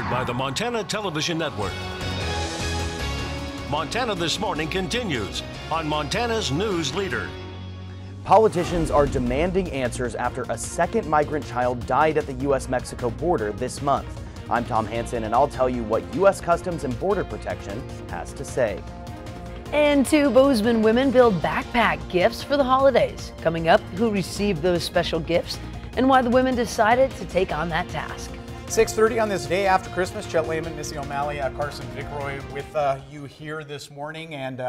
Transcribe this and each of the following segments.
Sponsored by the Montana Television Network. Montana This Morning continues on Montana's News Leader. Politicians are demanding answers after a second migrant child died at the U.S.-Mexico border this month. I'm Tom Hansen, and I'll tell you what U.S. Customs and Border Protection has to say. And two Bozeman women build backpack gifts for the holidays. Coming up, who received those special gifts and why the women decided to take on that task. 6:30 on this day after Christmas. Chet Lehman, Missy O'Malley, Carson Vickroy with you here this morning, and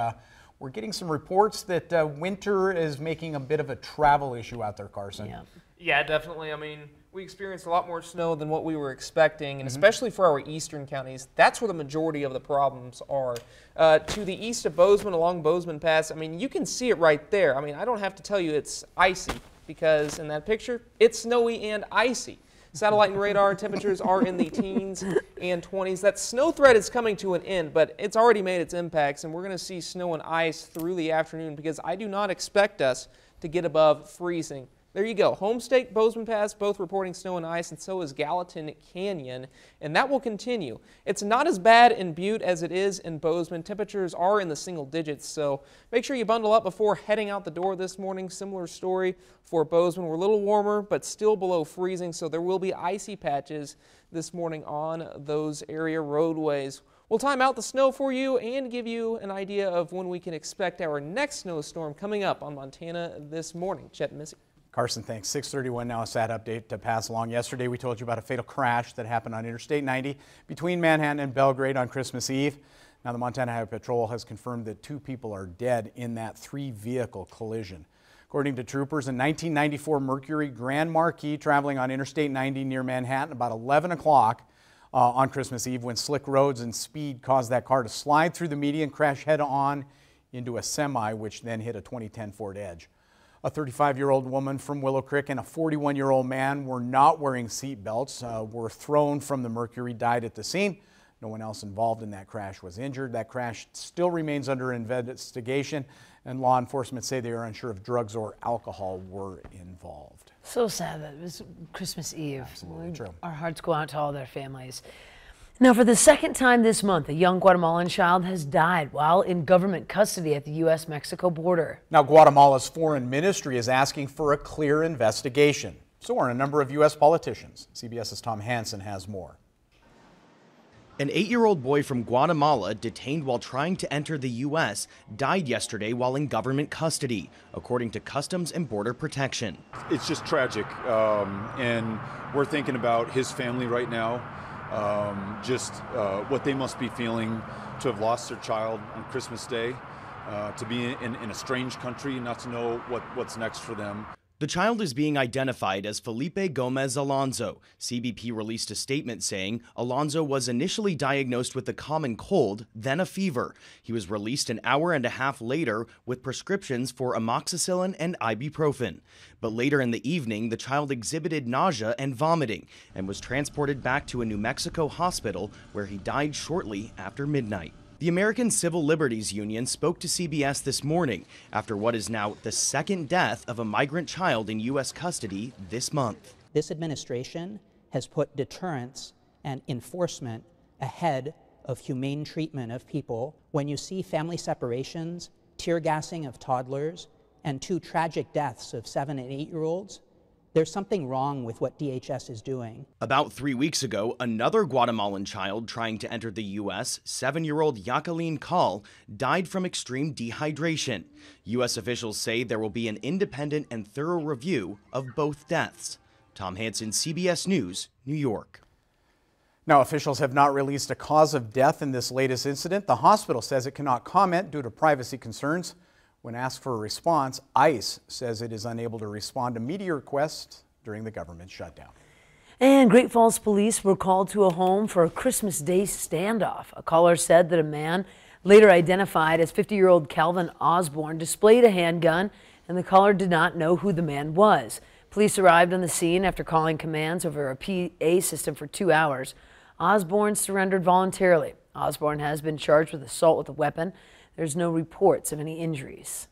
we're getting some reports that winter is making a bit of a travel issue out there, Carson. Yeah, definitely. I mean, we experienced a lot more snow than what we were expecting, and especially for our eastern counties, that's where the majority of the problems are. To the east of Bozeman, along Bozeman Pass, I mean, you can see it right there. I mean, I don't have to tell you it's icy, because in that picture, it's snowy and icy. Satellite and radar temperatures are in the teens and 20s. That snow threat is coming to an end, but it's already made its impacts, and we're going to see snow and ice through the afternoon because I do not expect us to get above freezing. There you go. Homestake, Bozeman Pass, both reporting snow and ice, and so is Gallatin Canyon, and that will continue. It's not as bad in Butte as it is in Bozeman. Temperatures are in the single digits, so make sure you bundle up before heading out the door this morning. Similar story for Bozeman. We're a little warmer, but still below freezing, so there will be icy patches this morning on those area roadways. We'll time out the snow for you and give you an idea of when we can expect our next snowstorm coming up on Montana This Morning. Chet and Missy. Carson, thanks. 6:31 now, a sad update to pass along. Yesterday we told you about a fatal crash that happened on Interstate 90 between Manhattan and Belgrade on Christmas Eve. Now the Montana Highway Patrol has confirmed that 2 people are dead in that 3-vehicle collision. According to troopers, a 1994 Mercury Grand Marquis traveling on Interstate 90 near Manhattan about 11 o'clock on Christmas Eve when slick roads and speed caused that car to slide through the median, crash head-on into a semi, which then hit a 2010 Ford Edge. A 35-year-old woman from Willow Creek and a 41-year-old man were not wearing seat belts, were thrown from the Mercury, died at the scene. No one else involved in that crash was injured. That crash still remains under investigation, and law enforcement say they are unsure if drugs or alcohol were involved. So sad that it was Christmas Eve. Absolutely true. Our hearts go out to all their families. Now, for the second time this month, a young Guatemalan child has died while in government custody at the U.S.-Mexico border. Now, Guatemala's foreign ministry is asking for a clear investigation. So are a number of U.S. politicians. CBS's Tom Hansen has more. An 8-year-old boy from Guatemala, detained while trying to enter the U.S., died yesterday while in government custody, according to Customs and Border Protection. It's just tragic, and we're thinking about his family right now. What they must be feeling to have lost their child on Christmas Day, to be in a strange country, not to know what's next for them. The child is being identified as Felipe Gomez Alonso. CBP released a statement saying Alonso was initially diagnosed with a common cold, then a fever. He was released an hour and a half later with prescriptions for amoxicillin and ibuprofen. But later in the evening, the child exhibited nausea and vomiting and was transported back to a New Mexico hospital where he died shortly after midnight. The American Civil Liberties Union spoke to CBS this morning after what is now the second death of a migrant child in U.S. custody this month. This administration has put deterrence and enforcement ahead of humane treatment of people. When you see family separations, tear gassing of toddlers, and 2 tragic deaths of 7- and 8-year-olds, there's something wrong with what DHS is doing. About 3 weeks ago, another Guatemalan child trying to enter the U.S., 7-year-old Jacqueline Call, died from extreme dehydration. U.S. officials say there will be an independent and thorough review of both deaths. Tom Hansen, CBS News, New York. Now, officials have not released a cause of death in this latest incident. The hospital says it cannot comment due to privacy concerns. When asked for a response, ICE says it is unable to respond to media requests during the government shutdown. And Great Falls police were called to a home for a Christmas Day standoff. A caller said that a man, later identified as 50-year-old Calvin Osborne, displayed a handgun, and the caller did not know who the man was. Police arrived on the scene after calling commands over a PA system for 2 hours. Osborne surrendered voluntarily. Osborne has been charged with assault with a weapon. There's no reports of any injuries.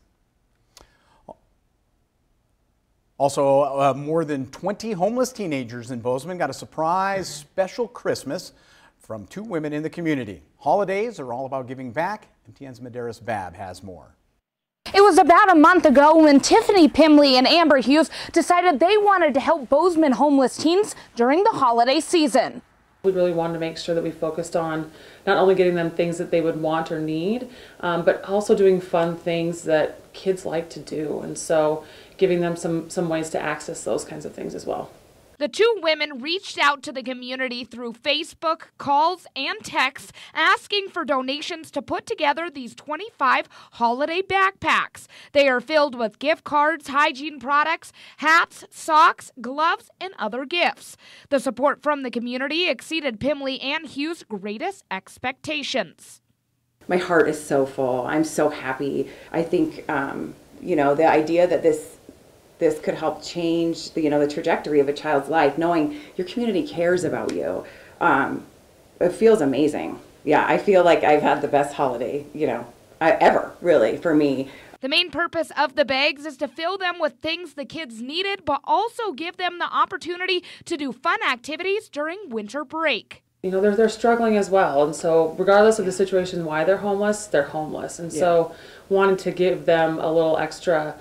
Also, more than 20 homeless teenagers in Bozeman got a surprise special Christmas from two women in the community. Holidays are all about giving back. MTN's Medeiros Babb has more. It was about a month ago when Tiffany Pimley and Amber Hughes decided they wanted to help Bozeman homeless teens during the holiday season. We really wanted to make sure that we focused on not only getting them things that they would want or need, but also doing fun things that kids like to do. And so giving them some ways to access those kinds of things as well. The two women reached out to the community through Facebook, calls, and texts, asking for donations to put together these 25 holiday backpacks. They are filled with gift cards, hygiene products, hats, socks, gloves, and other gifts. The support from the community exceeded Pimley and Hughes' greatest expectations. My heart is so full. I'm so happy. I think, the idea that this could help change the trajectory of a child's life, knowing your community cares about you. It feels amazing. Yeah, I feel like I've had the best holiday, ever, really, for me. The main purpose of the bags is to fill them with things the kids needed, but also give them the opportunity to do fun activities during winter break. They're struggling as well, and so regardless of the situation why they're homeless. And so wanting to give them a little extra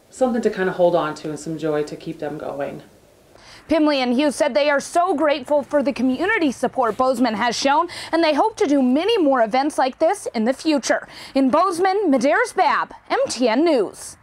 something to kind of hold on to and some joy to keep them going. Pimley and Hughes said they are so grateful for the community support Bozeman has shown, and they hope to do many more events like this in the future. In Bozeman, Medeiros Babb, MTN News.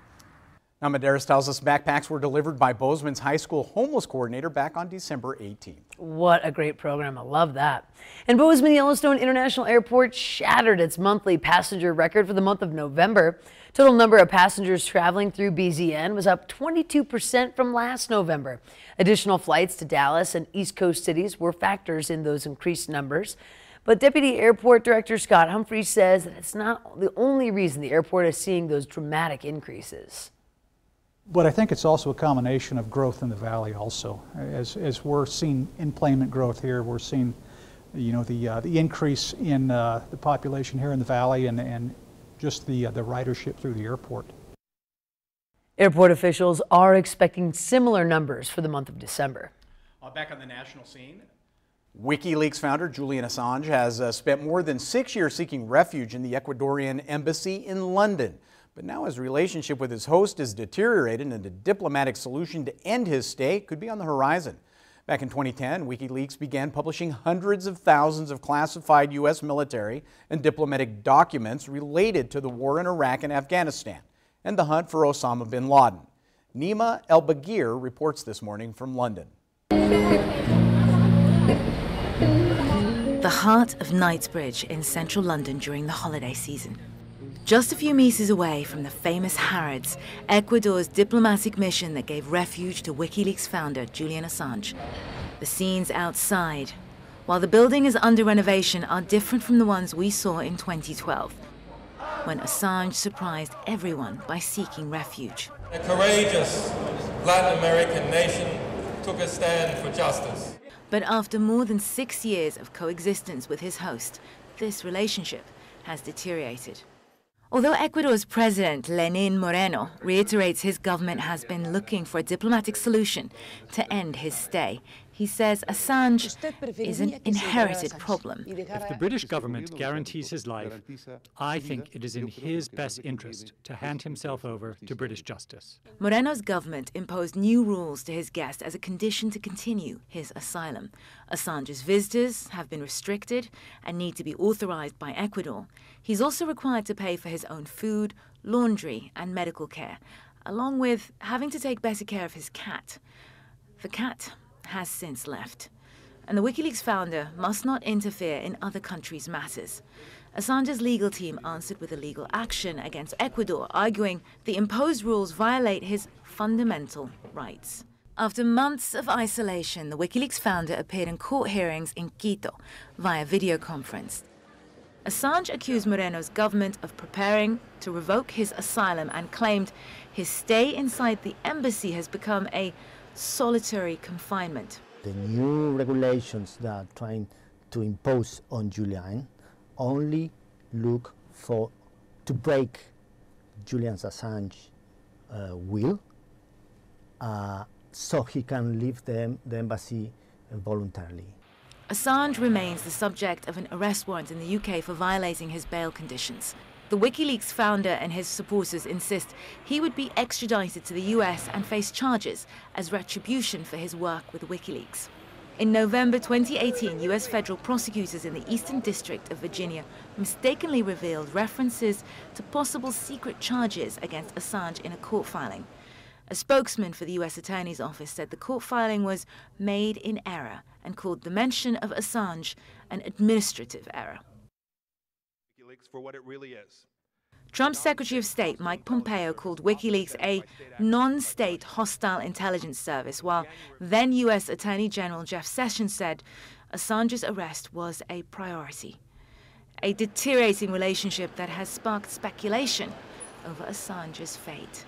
Now, Medeiros tells us backpacks were delivered by Bozeman's high school homeless coordinator back on December 18th. What a great program. I love that. And Bozeman Yellowstone International Airport shattered its monthly passenger record for the month of November. Total number of passengers traveling through BZN was up 22% from last November. Additional flights to Dallas and East Coast cities were factors in those increased numbers. But Deputy Airport Director Scott Humphreys says that it's not the only reason the airport is seeing those dramatic increases. But I think it's also a combination of growth in the valley also. As we're seeing employment growth here, we're seeing the increase in the population here in the valley and just the ridership through the airport. Airport officials are expecting similar numbers for the month of December. Back on the national scene, WikiLeaks founder Julian Assange has spent more than 6 years seeking refuge in the Ecuadorian embassy in London. But now his relationship with his host has deteriorated and a diplomatic solution to end his stay could be on the horizon. Back in 2010, WikiLeaks began publishing hundreds of thousands of classified U.S. military and diplomatic documents related to the war in Iraq and Afghanistan and the hunt for Osama bin Laden. Nima El-Bagir reports this morning from London. The heart of Knightsbridge in central London during the holiday season. Just a few meters away from the famous Harrods, Ecuador's diplomatic mission that gave refuge to WikiLeaks founder Julian Assange. The scenes outside, while the building is under renovation, are different from the ones we saw in 2012, when Assange surprised everyone by seeking refuge. A courageous Latin American nation took a stand for justice. But after more than 6 years of coexistence with his host, this relationship has deteriorated. Although Ecuador's president, Lenin Moreno, reiterates his government has been looking for a diplomatic solution to end his stay, he says Assange is an inherited problem. If the British government guarantees his life, I think it is in his best interest to hand himself over to British justice. Moreno's government imposed new rules to his guest as a condition to continue his asylum. Assange's visitors have been restricted and need to be authorized by Ecuador. He's also required to pay for his own food, laundry, and medical care, along with having to take better care of his cat. The cat has since left, and the WikiLeaks founder must not interfere in other countries' matters. Assange's legal team answered with a legal action against Ecuador, arguing the imposed rules violate his fundamental rights. After months of isolation, the WikiLeaks founder appeared in court hearings in Quito via video conference. Assange accused Moreno's government of preparing to revoke his asylum and claimed his stay inside the embassy has become a solitary confinement. The new regulations that are trying to impose on Julian only look to break Julian Assange's will so he can leave the embassy voluntarily. Assange remains the subject of an arrest warrant in the UK for violating his bail conditions. The WikiLeaks founder and his supporters insist he would be extradited to the US and face charges as retribution for his work with WikiLeaks. In November 2018, US federal prosecutors in the Eastern District of Virginia mistakenly revealed references to possible secret charges against Assange in a court filing. A spokesman for the US Attorney's Office said the court filing was made in error and called the mention of Assange an administrative error. For what it really is. Trump's Secretary of State Mike Pompeo called WikiLeaks a non-state hostile intelligence service, while then U.S. Attorney General Jeff Sessions said Assange's arrest was a priority. A deteriorating relationship that has sparked speculation over Assange's fate.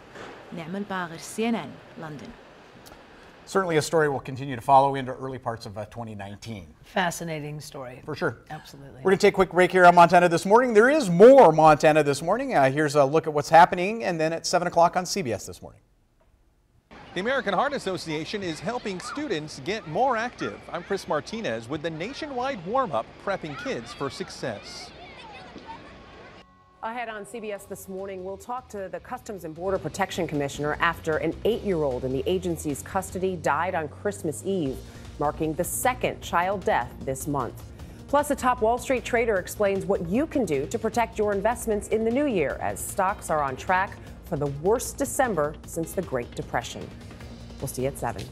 Nermal Barer, CNN, London. Certainly a story we'll continue to follow into early parts of 2019. Fascinating story. For sure. Absolutely. We're going to take a quick break here on Montana This Morning. There is more Montana This Morning. Here's a look at what's happening, and then at 7 o'clock on CBS This Morning. The American Heart Association is helping students get more active. I'm Chris Martinez with the nationwide warm-up prepping kids for success. Ahead on CBS This Morning, we'll talk to the Customs and Border Protection Commissioner after an 8-year-old in the agency's custody died on Christmas Eve, marking the second child death this month. Plus, a top Wall Street trader explains what you can do to protect your investments in the new year as stocks are on track for the worst December since the Great Depression. We'll see you at 7.